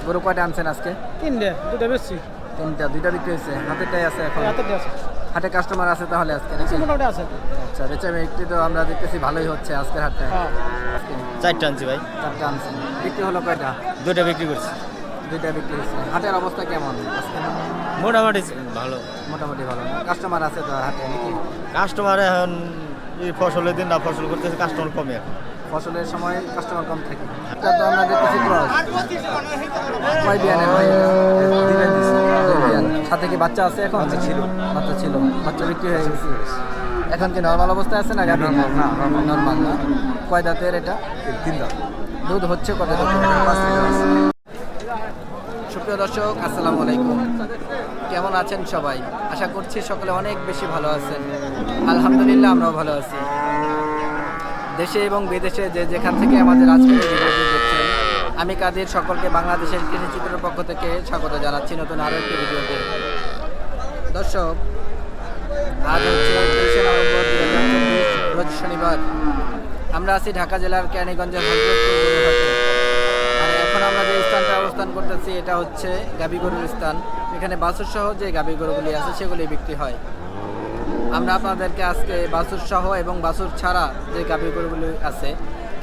গরু কয়টা আনছেন আজকে? তিনটে, দুটো বেশি। তিনটা, দুইটা বিক্রি হয়েছে, হাতেরটাই আছে এখন? হাতেরটাই আছে। হাটে কাস্টমার আছে তাহলে আজকে নাকি? মোটামুটি আছে। আচ্ছা, বেচা বিক্রি তো আমরা দেখতেছি ভালোই হচ্ছে আজকের হাটটায়। আজকে 4টা আনছি ভাই। 4টা আনছেন, বিক্রি হলো কয়টা? 2টা বিক্রি করছি। 2টা বিক্রি হয়েছে। হাটের অবস্থা কেমন আজকে? মোটামুটি ভালো। মোটামুটি ভালো না? কাস্টমার আছে তো হাটে নাকি? কাস্টমার এখন এই ফসলের দিন না ফসল করতেছে, কাস্টমার কমে এখন। ফসলের সময় কাস্টমার কম থাকে। এটা তো আমরা দেখতেছি ক্রস। কয় বিয়ানের ভাই এটা? দুই বিয়ান। সাথে কি বাচ্চা আছে এখন? বাচ্চা ছিল। বাচ্চা বিক্রি হয়ে গেছে। এখন কি নর্মাল অবস্থায় আছে না গাভী? নর্মাল না। কয় দাঁতের এটা? 3 দাঁত। দুধ হচ্ছে কত? 5 লিটার আছে। সুপ্রিয় দর্শক, আসসালামু আলাইকুম। কেমন আছেন সবাই? আশা করছি সকলে অনেক বেশি ভালো আছেন। আলহামদুলিল্লাহ আমরাও ভালো আছি। দেশে এবং বিদেশে যে যেখান থেকে আমাদের আজকের এই ভিডিওটি দেখছেন, আমি কাদের সকলকে বাংলাদেশের কৃষিচিত্রের পক্ষ থেকে স্বাগত জানাচ্ছি নতুন আরও একটি ভিডিওতে। দর্শক, আজ হচ্ছে 23শে নভেম্বর 2024, রোজ শনিবার। আমরা আছি ঢাকা জেলার কেরানীগঞ্জের হযরতপুর গরুর হাটে। আর এখন আমরা যে স্থানটা অবস্থান করতেছি এটা হচ্ছে গাভী গরুর স্থান। এখানে বাছুর সহ যে গাভী গরুগুলি আছে সেগুলি বিক্রি হয়। আমরা আপনাদেরকে আজকে বাছুর সহ এবং বাছুর ছাড়া যে গাভী গরুগুলি আছে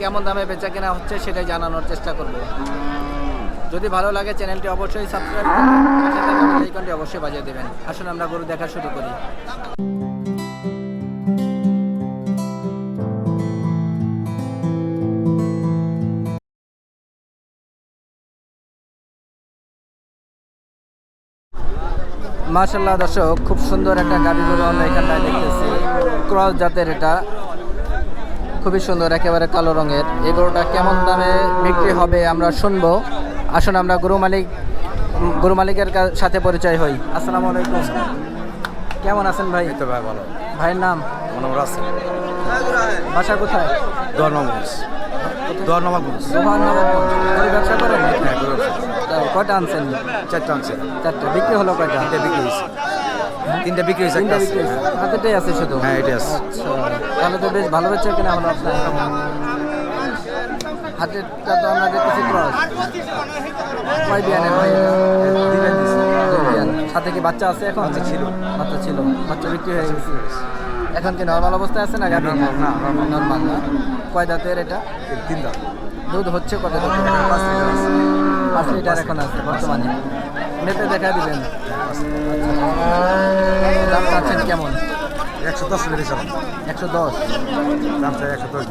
কেমন দামে বেচা কেনা হচ্ছে সেটাই জানানোর চেষ্টা করব। যদি ভালো লাগে চ্যানেলটি অবশ্যই সাবস্ক্রাইব করবেন, পাশে থাকা বেল আইকনটি অবশ্যই বাজিয়ে দেবেন। আসুন আমরা গরু দেখা শুরু করি। মাশাআল্লাহ দর্শক, খুব সুন্দর একটা গাভী গরু আমরা এখানটায় দেখতেছি। ক্রস জাতের এটা, খুবই সুন্দর, একেবারে কালো রঙের। এই গরুটা কেমন দামে বিক্রি হবে আমরা শুনবো। আসুন আমরা গরু মালিকের সাথে পরিচয় হই। আসসালামু আলাইকুম। কেমন আছেন ভাই? এই তো ভাই ভালো। ভাইয়ের নাম? মনে রাখছে বাসা কোথায়? দোয়ারনগর। গরু ব্যবসা করেন? হ্যাঁ, গরু ব্যবসা। তাই, কয়টা আনছেন? 4টা আনছে। 4টা বিক্রি হলো কয়টা? 3টা বিক্রি হয়েছে। 3টা বিক্রি হয়েছে। 3টা বিক্রি হয়েছে। হাতেরটাই আছে শুধু? হ্যাঁ, এটাই আছে। আচ্ছা, তাহলে তো বেশ ভালো বেচা কেনা হলো আপনার। হাতেরটা তো আমরা দেখতেছি ক্রস। কয় বিয়ানের ভাই এটা? 2 বিয়ান দিছে। 2 বিয়ান। সাথে কি বাচ্চা আছে এখন? বাচ্চা ছিল। বাচ্চা বিক্রি হয়ে গেছে। এখন কি নর্মাল অবস্থায় আছে না গাভী? নর্মাল না। কয় দাঁতের এটা? 3 দাঁত। দুধ হচ্ছে কত? 5 লিটার আছে। 5 লিটার এখন আছে বর্তমানে। নেতে দেখা দিবেন। দাম চাচ্ছেন কেমন? 110 লিটার চালান। 110। দাম চাই 110।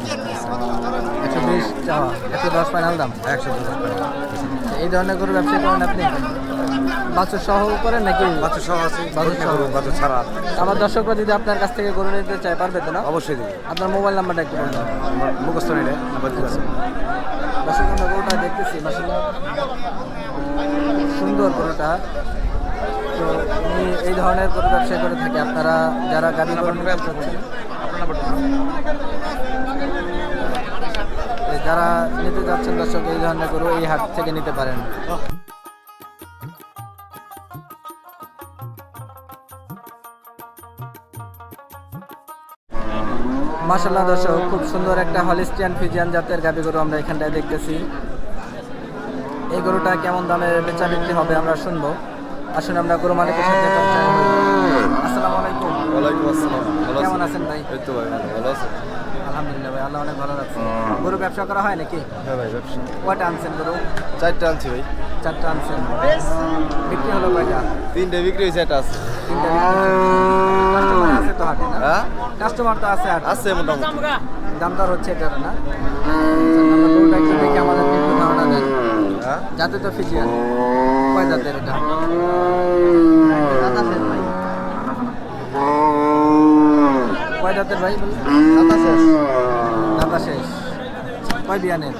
120 চাওয়া, 110 ফাইনাল দাম। 110। এই ধরনের গরু ব্যবসা করেন আপনি? বাছুর সহ করেন নাকি? বাচ্চা সহ আছে, বাছুর সহ। বাচ্চা ছাড়া। আমার দর্শকরা যদি আপনার কাছ থেকে গরু নিতে চায় পারবে তো না? অবশ্যই দিবে। আপনার মোবাইল নাম্বারটা একটু বলুন। আমার মুখস্থ নিলে নাম্বার দিতে আছে। দর্শক, আমরা গরুটা দেখতেছি, মাশাআল্লাহ সুন্দর গরুটা। তো উনি এই ধরনের গরু ব্যবসা করে থাকে। আপনারা যারা গাভী গরু নিতে চাচ্ছেন, যারা নিতে যাচ্ছেন দর্শক, এই ধরনের গরু এই হাট থেকে নিতে পারেন। মাশাআল্লাহ দর্শক, খুব সুন্দর একটা হলিস্টিয়ান ফ্রিজিয়ান জাতের গাভী গরু আমরা এখানটায় দেখতেছি। এই গরুটা কেমন দামে বেচা বিক্রি হবে আমরা শুনবো। আসুন আমরা গরু মালিকের সাথে পরিচয় হই। আসসালামু আলাইকুম। ওয়ালাইকুম আসসালাম। কেমন আছেন ভাই? এই তো ভাই ভালো আছে। আলহামদুলিল্লাহ ভাই, আল্লাহ অনেক ভালো রাখছে। গরু ব্যবসা করা হয় নাকি? হ্যাঁ ভাই, ব্যবসা। কয়টা আনছেন গরু? 4টা আনছি ভাই। 4টা আনছেন। বিক্রি হলো কয়টা? 3টা বিক্রি হয়েছে, এটা আছে। 3টা বিক্রি। কাস্টমার আছে তো হাটে না? হ্যাঁ, কাস্টমার তো আছে হাটে। আছে মোটামুটি। দাম দর হচ্ছে এটার না? আমরা গরুটা একটু দেখে আমাদেরকে একটু ধারণা দেন। হ্যাঁ, জাতে তো ফিজিয়ান। কয় জাতের এটা? কয় জাতের ভাই? দাতা শেষ। কয় বিয়ানের?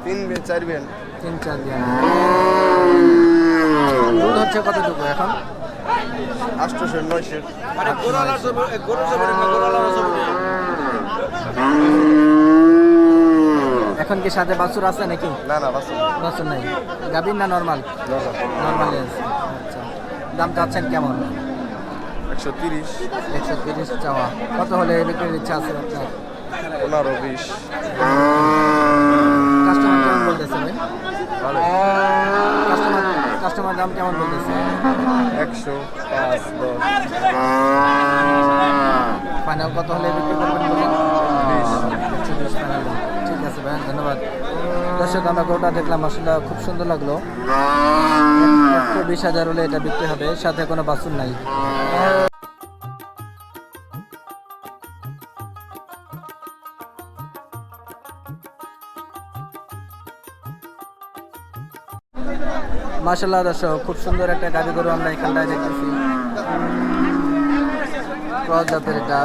3-4 বিয়ান। 3-4 বিয়ানের। দুধ হচ্ছে কতটুকু এখন? 800-900। এখন কি সাথে বাছুর আছে নাকি? না না, বাস বাছুর নাই। গাভীর না নর্মাল? নর্মালি আছে। আচ্ছা, দাম চাচ্ছেন কেমন? 130, 130 চাওয়া। কত হলে বিক্রির ইচ্ছা আছে আপনার? 15-20। কাস্টমার কেমন বলতেছে ভাই? ভালো। কাস্টমার দাম কেমন বলতেছে? 105, 10, ফাইনাল কত হলে বিক্রি করবেন বলেন? 20। 120 ফাইনাল দাম। ঠিক আছে ভাই, ধন্যবাদ। দর্শক আমরা গরুটা দেখলাম, আসলে খুব সুন্দর লাগলো। 1,20,000 হলে এটা বিক্রি হবে, সাথে কোনো বাছুর নাই। মাশাআল্লাহ দর্শক, খুব সুন্দর একটা গাভী গরু আমরা এখানটায় দেখতেছি। ক্রস জাতের এটা।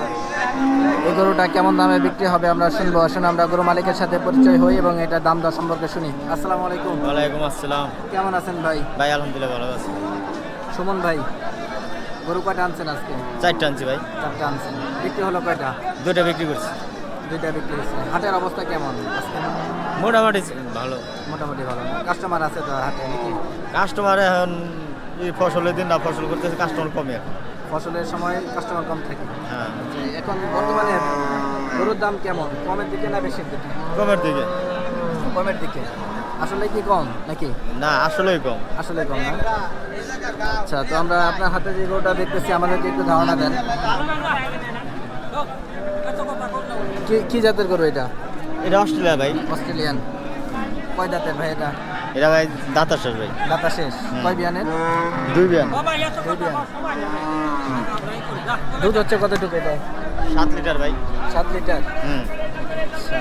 এই গরুটা কেমন দামে বিক্রি হবে আমরা শুনবো। আসুন আমরা গরু মালিকের সাথে পরিচয় হই এবং এটা দাম দর সম্পর্কে শুনি। আসসালামু আলাইকুম। ওয়ালাইকুম আসসালাম। কেমন আছেন ভাই? ভাই আলহামদুলিল্লাহ ভালো আছি। সুমন ভাই, গরু কয়টা আনছেন আজকে? 4টা আনছি ভাই। 4টা আনছেন। বিক্রি হলো কয়টা? 2টা বিক্রি করছি। 2টা বিক্রি হয়েছে। হাটের অবস্থা কেমন আজকে? মোটামুটি ভালো। মোটামুটি ভালো না? কাস্টমার আছে তো হাটে নাকি? কাস্টমার এখন এই ফসলের দিন না ফসল করতেছে, কাস্টমার কমে এখন। ফসলের সময় কাস্টমার কম থাকে। হ্যাঁ, এখন বর্তমানে গরুর দাম কেমন? কমের দিকে না বেশির দিকে? কমের দিকে। কমের দিকে। আসলে কি কম নাকি? না, আসলেই কম। আসলে কম না? আচ্ছা, তো আমরা আপনার হাতে যে গরুটা দেখতেছি, আমাদেরকে একটু ধারণা দেন। কি জাতের গরু এটা? এটা অস্ট্রেলিয়া ভাই। অস্ট্রেলিয়ান। কয় দাঁতের ভাই এটা? এটা ভাই দাঁতার শেষ ভাই। দাঁতা শেষ। কয় বিয়ানের? 2 বিয়ান। 2 বিয়ান। দুধ হচ্ছে কতটুকু এটা? 7 লিটার ভাই। 7 লিটার। আচ্ছা,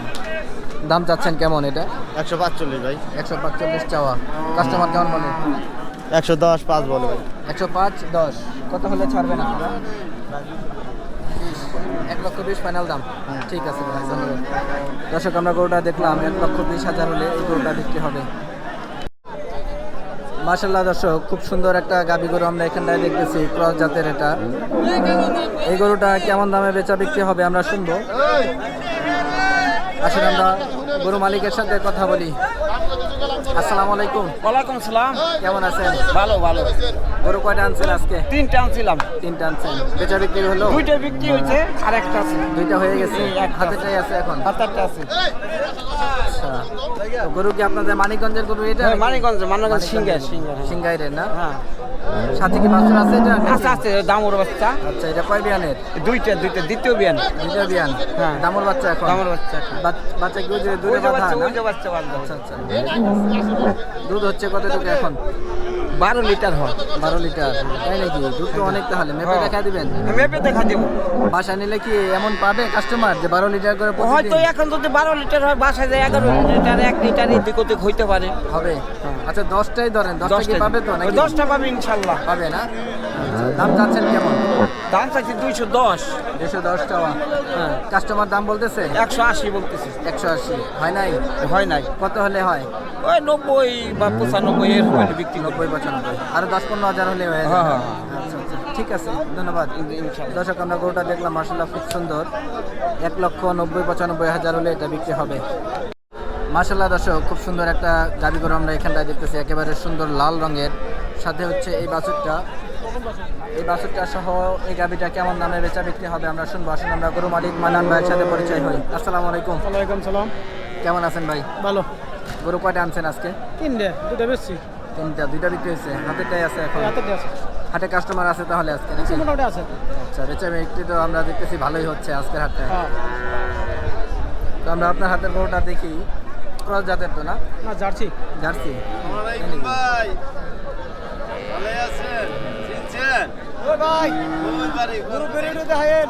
দাম চাচ্ছেন কেমন এটা? 145 ভাই। 145 চাওয়া। কাস্টমার কেমন বলে? 110, 5 বলে ভাই। 105, 10। কত হলে ছাড়বেন আপনারা? 1,20,000 ফাইনাল দাম। ঠিক আছে ভাই, ধন্যবাদ। দর্শক আমরা গরুটা দেখলাম, 1,20,000 হলে এই গরুটা বিক্রি হবে। মাশাআল্লাহ দর্শক, খুব সুন্দর একটা গাভী গরু আমরা এখানটায় দেখতেছি, ক্রস জাতের এটা। এই গরুটা কেমন দামে বেচা বিক্রি হবে আমরা শুনবো। আসলে আমরা গরু মালিকের সাথে কথা বলি। আসসালামু আলাইকুম। ওয়ালাইকুম সালাম। কেমন আছেন? ভালো ভালো। গরু কয়টা আনছেন আজকে? 3টা আনছিলাম। 3টা আনছেন। বেচা বিক্রি হলো? 2টা বিক্রি হয়েছে আর একটা আছে। 2টা হয়ে গেছে। একটা হাতেটাই আছে এখন। হাতারটা আছে। আচ্ছা, তো গরু কি আপনাদের মানিকগঞ্জের গরু এটা? মানিকগঞ্জ সিঙ্গার। সিংগাইরের না? হ্যাঁ, সাথে কি বাছুর আছে এটা? আচ্ছা আছে দামুর বাচ্চা। আচ্ছা, এটা কয় বিয়ানের? 2টা দ্বিতীয় বিয়ান। 2টা বিয়ান। হ্যাঁ। দামুর বাচ্চা এখন? দামুর বাচ্চা। বাচ্চা কি ওই যে দূরে ওই যে বাঁধা বাচ্চা, না? ওই যে বাচ্চা বাঁধা। আচ্ছা আচ্ছা। দুধ হচ্ছে কতটুকু এখন? 12 লিটার হয়। 12 লিটার। তাই নাকি? দুধ তো অনেক, তাহলে মেপে দেখা দিবেন। মেপে দেখা দেবো। বাসা নিলে কি এমন পাবে কাস্টমার যে 12 লিটার করে হয়তো প্রতিদিন এখন যদি 12 লিটার হয়, বাসায় যায় 11 লিটার, 1 লিটার এদিক ওদিক হইতে পারে। হবে? আচ্ছা, 10টাই ধরেন। 10টা কি পাবে তো নাকি? 10টা পাবে ইনশাল্লাহ। পাবে না? আচ্ছা, দাম চাচ্ছেন কেমন? দাম চাইছি 210। 210 টাকা। হ্যাঁ, কাস্টমার দাম বলতেছে 180 বলতেছি। 180। হয় নাই? হয় নাই। কত হলে হয়? ওই 90 বা 95 এর হলে বিক্রি করবো। 90-95। আরো 10-15 হলে হয়ে যাবে। হ্যাঁ, হ্যাঁ। আচ্ছা আচ্ছা, ঠিক আছে, ধন্যবাদ। দর্শক আমরা গরুটা দেখলাম, মাশাআল্লাহ খুব সুন্দর। 1,90,95,000 হলে এটা বিক্রি হবে। মাশাআল্লাহ দর্শক, খুব সুন্দর একটা গাভী গরু আমরা এখানটায় দেখতেছি, একেবারে সুন্দর লাল রঙের। সাথে হচ্ছে এই বাছুরটা। এই বাছুরটা সহ এই গাভীটা কেমন দামে বেচা বিক্রি হবে আমরা শুনবো। আসুন আমরা গরু মালিক মানান ভাইয়ের সাথে পরিচয় হই। আসসালামু আলাইকুম। ওয়ালাইকুম সালাম। কেমন আছেন ভাই? ভালো। গরু কয়টা আনছেন আজকে? 3টে, 2টা বেশি। 3টা। 2টা বিক্রি হয়েছে। হাতেরটাই আছে এখন? হাতে আছে। হাটে কাস্টমার আছে তাহলে আজকে নাকি? মোটামুটি আছে। আচ্ছা, বেচা বিক্রি তো আমরা দেখতেছি ভালোই হচ্ছে আজকের হাটে। হ্যাঁ। তো আমরা আপনার হাতের গরুটা দেখি, ক্রস জাতের তো না? না, জার্সি। জার্সি। ভাই ভালো আছেন? চিনছেন? ও ভাই, ওই বাড়ি গরু বেরিয়ে দেখেন।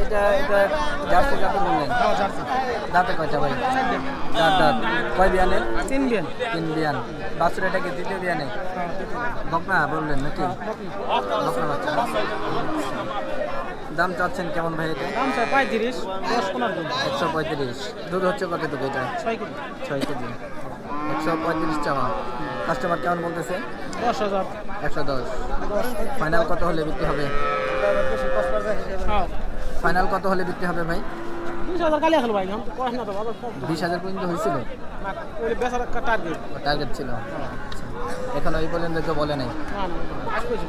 এটা জার্সি জাতের বললেন? হ্যাঁ, জার্সি। দাঁতে কয়টা ভাই? 4 দাঁত। কয় বিয়ানের? 3 বিয়ান। 3 বিয়ান। বাছুর এটা কি দ্বিতীয় বিয়ানে? বকনা বললেন নাকি? বকনা বাচ্চা। দাম চাচ্ছেন কেমন ভাই এটা? দাম চাই 35, 10-15 দিন। 135। দুধ হচ্ছে কতটুকু এটা? 6 কেজি। 6 কেজি। 135 চাওয়া। কাস্টমার কেমন বলতেছে? 10,000। 110। ফাইনাল কত হলে বিক্রি হবে? হ্যাঁ। ফাইনাল কত হলে বিক্রি হবে ভাই? 20,000 কালি আসল ভাই। আমি তো কয় না তো বাবা কম। 20,000 পর্যন্ত হয়েছিল? না, ওই বেচারা টার্গেট। টার্গেট ছিল। এখন ওই পর্যন্ত কেউ বলে নাই। না না, আজ কইছি।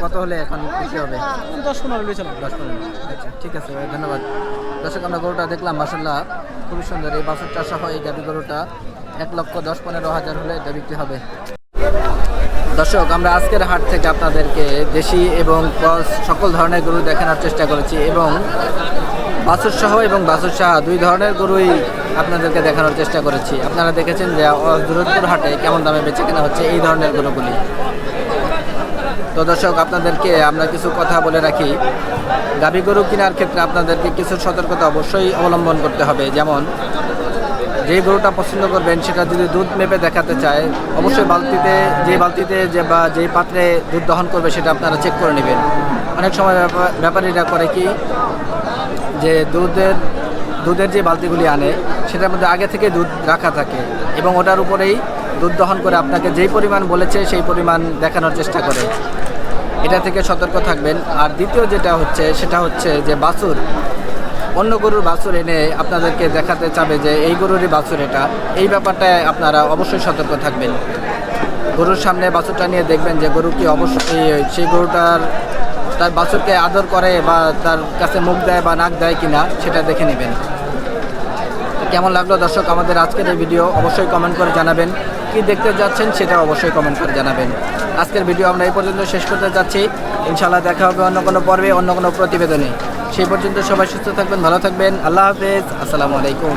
কত হলে এখন বিক্রি হবে? 10-15 বেচালাম। 10-15। আচ্ছা, ঠিক আছে ভাই, ধন্যবাদ। দর্শক আমরা গরুটা দেখলাম, মাশাআল্লাহ খুবই সুন্দর। এই বাছুরটা সহ এই গাভী গরুটা 1,10,15,000 হলে এটা বিক্রি হবে। দর্শক, আমরা আজকের হাট থেকে আপনাদেরকে দেশি এবং ক্রস সকল ধরনের গরু দেখানোর চেষ্টা করেছি এবং বাছুর সহ এবং বাছুর সহ দুই ধরনের গরুই আপনাদেরকে দেখানোর চেষ্টা করেছি। আপনারা দেখেছেন যে দূরত্বর হাটে কেমন দামে বেচে কেনা হচ্ছে এই ধরনের গরুগুলি। তো দর্শক, আপনাদেরকে আমরা কিছু কথা বলে রাখি। গাভী গরু কেনার ক্ষেত্রে আপনাদেরকে কিছু সতর্কতা অবশ্যই অবলম্বন করতে হবে। যেমন যে গরুটা পছন্দ করবেন সেটা যদি দুধ মেপে দেখাতে চায়, অবশ্যই বালতিতে বা যেই পাত্রে দুধ দহন করবে সেটা আপনারা চেক করে নেবেন। অনেক সময় ব্যাপারীরা করে কি যে দুধের যে বালতিগুলি আনে সেটার মধ্যে আগে থেকে দুধ রাখা থাকে এবং ওটার উপরেই দুধ দহন করে আপনাকে যেই পরিমাণ বলেছে সেই পরিমাণ দেখানোর চেষ্টা করে। এটা থেকে সতর্ক থাকবেন। আর দ্বিতীয় যেটা হচ্ছে সেটা হচ্ছে যে বাছুর, অন্য গরুর বাছুর এনে আপনাদেরকে দেখাতে চাবে যে এই গরুরই বাছুর এটা, এই ব্যাপারটায় আপনারা অবশ্যই সতর্ক থাকবেন। গরুর সামনে বাছুরটা নিয়ে দেখবেন যে গরু কি অবশ্যই সেই গরুটার তার বাছুরকে আদর করে বা তার কাছে মুখ দেয় বা নাক দেয় কিনা সেটা দেখে নেবেন। কেমন লাগলো দর্শক আমাদের আজকের এই ভিডিও অবশ্যই কমেন্ট করে জানাবেন। কি দেখতে যাচ্ছেন সেটা অবশ্যই কমেন্ট করে জানাবেন। আজকের ভিডিও আমরা এই পর্যন্ত শেষ করতে যাচ্ছি। ইনশাআল্লাহ দেখা হবে অন্য কোনো পর্বে, অন্য কোনো প্রতিবেদনে। সেই পর্যন্ত সবাই সুস্থ থাকবেন, ভালো থাকবেন। আল্লাহ হাফেজ, আসসালামু আলাইকুম।